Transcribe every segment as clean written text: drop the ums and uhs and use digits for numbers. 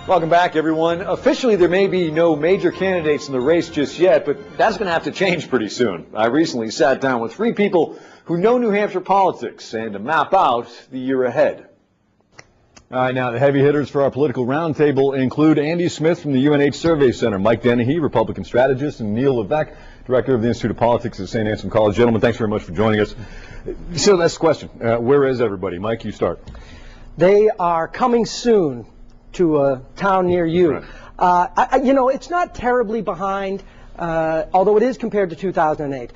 Welcome back, everyone. Officially, there may be no major candidates in the race just yet, but that's going to have to change pretty soon. I recently sat down with 3 people who know New Hampshire politics and to map out the year ahead. All right, now the heavy hitters for our political roundtable include Andy Smith from the UNH Survey Center, Mike Dennehy, Republican strategist, and Neil Levesque, director of the Institute of Politics at St. Anselm College. Gentlemen, thanks very much for joining us. So that's the question. Where is everybody? Mike, you start. They are coming soon to a town near you. Right. You know, it's not terribly behind, although it is compared to 2008.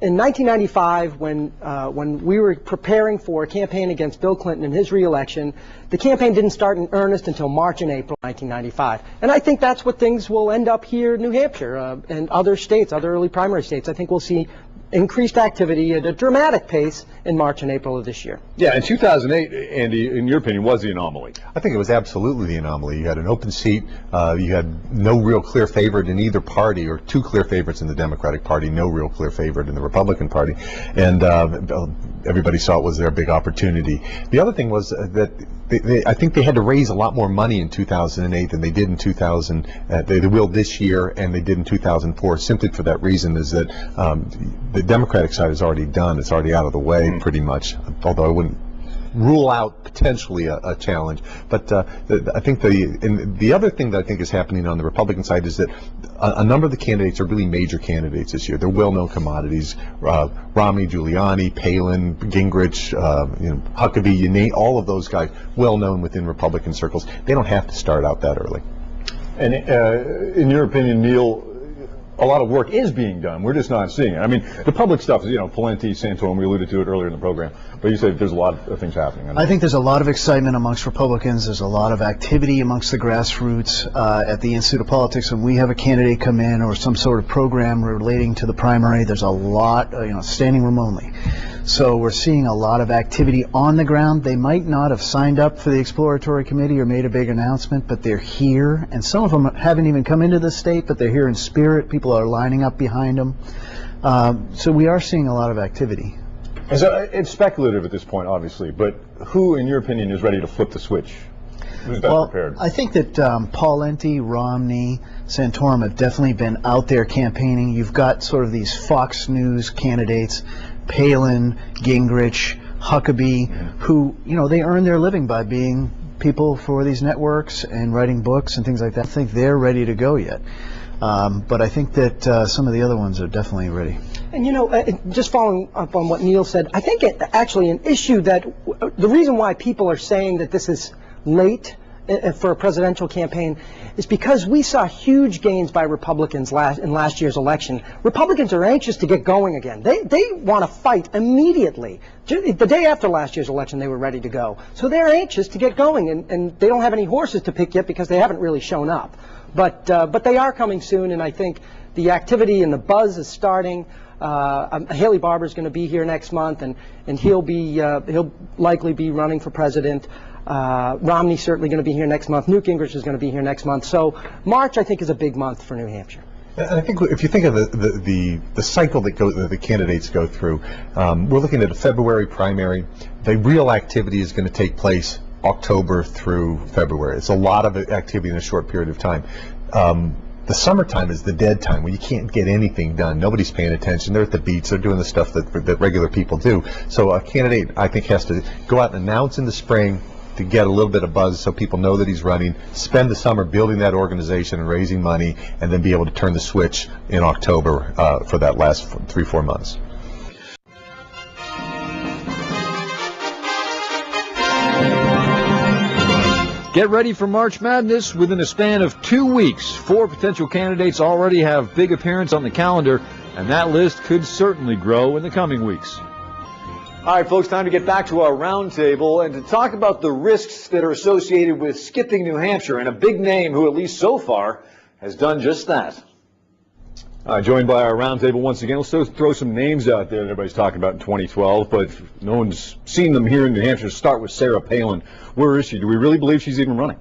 In 1995, when we were preparing for a campaign against Bill Clinton and his re-election, the campaign didn't start in earnest until March and April 1995. And I think that's what things will end up here in New Hampshire and other states, other early primary states. I think we'll see increased activity at a dramatic pace in March and April of this year. Yeah, in 2008, Andy, in your opinion, was the anomaly? I think it was absolutely the anomaly. You had an open seat. You had no real clear favorite in either party, or 2 clear favorites in the Democratic Party, no real clear favorite in the Republican Party. And everybody saw it was their big opportunity. The other thing was that I think they had to raise a lot more money in 2008 than they did in 2000. They will this year, and they did in 2004, simply for that reason, is that the Democratic side is already done. It's already out of the way, pretty much, although I wouldn't rule out potentially a challenge. But I think the other thing that I think is happening on the Republican side is that a number of the candidates are really major candidates this year. They're well-known commodities. Romney, Giuliani, Palin, Gingrich, Huckabee, you name all of those guys, well-known within Republican circles. They don't have to start out that early. And in your opinion, Neil, a lot of work is being done. We're just not seeing it. I mean, the public stuff is, Pawlenty, Santorum, we alluded to it earlier in the program, but you said there's a lot of things happening. I think there's a lot of excitement amongst Republicans. There's a lot of activity amongst the grassroots at the Institute of Politics. When we have a candidate come in or some sort of program relating to the primary, there's a lot, standing room only. So we're seeing a lot of activity on the ground. They might not have signed up for the exploratory committee or made a big announcement, but they're here. And some of them haven't even come into the state, but they're here in spirit. People are lining up behind them. So we are seeing a lot of activity. And so it's speculative at this point, obviously, but who, in your opinion, is ready to flip the switch? Who's best prepared? I think that Pawlenty, Romney, Santorum have definitely been out there campaigning. You've got sort of these Fox News candidates, Palin, Gingrich, Huckabee, who, they earn their living by being people for these networks and writing books and things like that. I don't think they're ready to go yet. But I think that some of the other ones are definitely ready. And just following up on what Neil said, I think actually an issue that the reason why people are saying that this is late for a presidential campaign is because we saw huge gains by Republicans in last year's election. Republicans are anxious to get going again. They want to fight immediately. The day after last year's election, they were ready to go. So they're anxious to get going, and they don't have any horses to pick yet because they haven't really shown up. But they are coming soon, and I think the activity and the buzz is starting. Haley Barbour's going to be here next month, and he'll likely be running for president. Romney's certainly going to be here next month. Newt Gingrich is going to be here next month. So March, I think, is a big month for New Hampshire. I think if you think of the cycle that the candidates go through, we're looking at a February primary. The real activity is going to take place October through February. It's a lot of activity in a short period of time. The summertime is the dead time when you can't get anything done. Nobody's paying attention. They're at the beach. They're doing the stuff that regular people do. So a candidate, I think, has to go out and announce in the spring to get a little bit of buzz so people know that he's running, spend the summer building that organization and raising money, and then be able to turn the switch in October for that last 3-4 months. Get ready for March Madness. Within a span of 2 weeks, 4 potential candidates already have big appearance on the calendar, and that list could certainly grow in the coming weeks. All right, folks, time to get back to our roundtable and to talk about the risks that are associated with skipping New Hampshire, and a big name who, at least so far, has done just that. Joined by our roundtable once again. Let's throw some names out there that everybody's talking about in 2012, but no one's seen them here in New Hampshire. Start with Sarah Palin. Where is she? Do we really believe she's even running?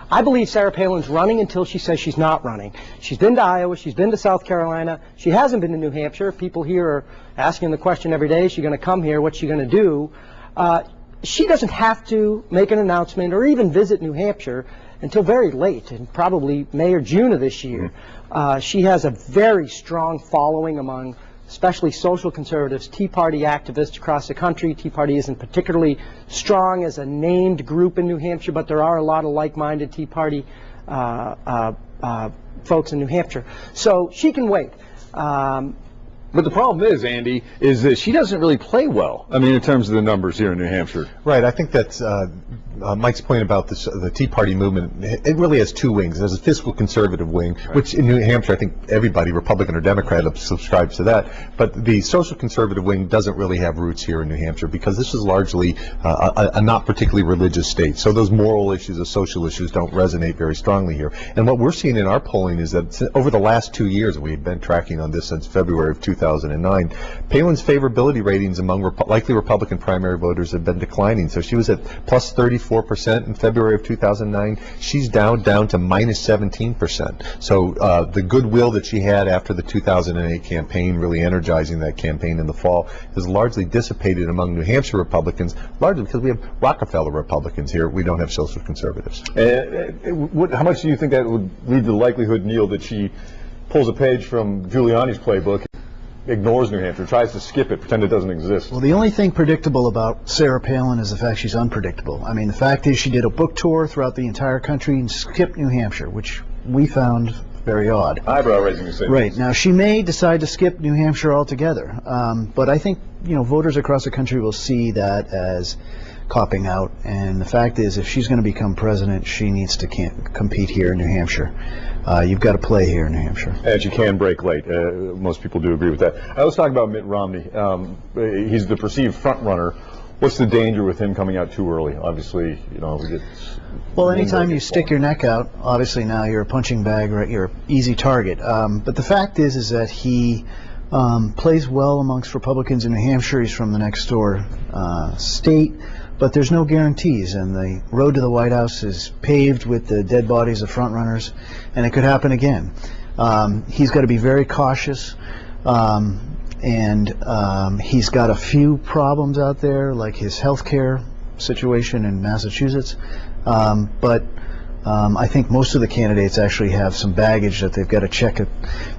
I believe Sarah Palin's running until she says she's not running. She's been to Iowa. She's been to South Carolina. She hasn't been to New Hampshire. People here are asking the question every day, is she going to come here? What's she going to do? She doesn't have to make an announcement or even visit New Hampshire until very late, in probably May or June of this year. She has a very strong following among especially social conservatives, Tea Party activists across the country. Tea Party isn't particularly strong as a named group in New Hampshire, but there are a lot of like-minded Tea Party folks in New Hampshire. So she can wait. But the problem is, Andy, is that she doesn't really play well. I mean, in terms of the numbers here in New Hampshire. Right. I think that's Mike's point about this, the Tea Party movement. It really has two wings. There's a fiscal conservative wing, which in New Hampshire, I think everybody, Republican or Democrat, subscribes to that. But the social conservative wing doesn't really have roots here in New Hampshire because this is largely a not particularly religious state. So those moral issues, the social issues, don't resonate very strongly here. And what we're seeing in our polling is that over the last 2 years, and we've been tracking on this since February of 2009, Palin's favorability ratings among likely Republican primary voters have been declining. So she was at plus 34% in February of 2009. She's down to minus 17%. So the goodwill that she had after the 2008 campaign, really energizing that campaign in the fall, has largely dissipated among New Hampshire Republicans, largely because we have Rockefeller Republicans here. We don't have social conservatives. How much do you think that would lead to the likelihood, Neil, that she pulls a page from Giuliani's playbook, ignores New Hampshire, tries to skip it, pretend it doesn't exist? Well, the only thing predictable about Sarah Palin is the fact she's unpredictable. I mean, the fact is she did a book tour throughout the entire country and skipped New Hampshire, which we found very odd. Eyebrow raising, to say. Right. Now, she may decide to skip New Hampshire altogether, but I think, voters across the country will see that as copping out, and the fact is, if she's going to become president, she needs to compete here in New Hampshire. You've got to play here in New Hampshire. And she can break late. Most people do agree with that. Let's talk about Mitt Romney. He's the perceived front runner. What's the danger with him coming out too early? Obviously, we get... Well, anytime you stick your neck out, obviously now you're a punching bag, right? You're an easy target. But the fact is that he plays well amongst Republicans in New Hampshire. He's from the next door state. But there's no guarantees, and the road to the White House is paved with the dead bodies of frontrunners, and it could happen again. He's got to be very cautious, and he's got a few problems out there, like his health care situation in Massachusetts. But I think most of the candidates actually have some baggage that they've got to check it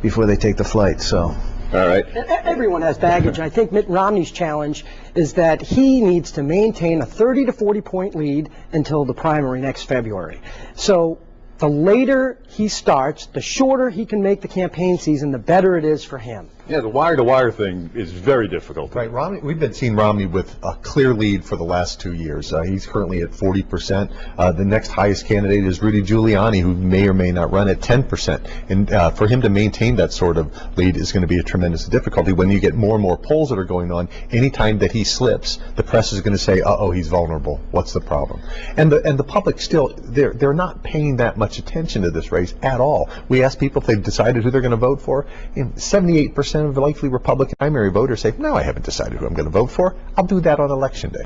before they take the flight. So. All right. Everyone has baggage. I think Mitt Romney's challenge is that he needs to maintain a 30 to 40 point lead until the primary next February. So the later he starts, the shorter he can make the campaign season, the better it is for him. Yeah, the wire-to-wire thing is very difficult. Right, Romney. We've been seeing Romney with a clear lead for the last 2 years. He's currently at 40%. The next highest candidate is Rudy Giuliani, who may or may not run at 10%. And for him to maintain that sort of lead is going to be a tremendous difficulty. When you get more and more polls that are going on, anytime that he slips, the press is going to say, "Uh-oh, he's vulnerable. What's the problem?" And the public still, they're not paying that much attention to this race at all. We ask people if they've decided who they're going to vote for, and 78% of the likely Republican primary voters say, "No, I haven't decided who I'm going to vote for. I'll do that on election day."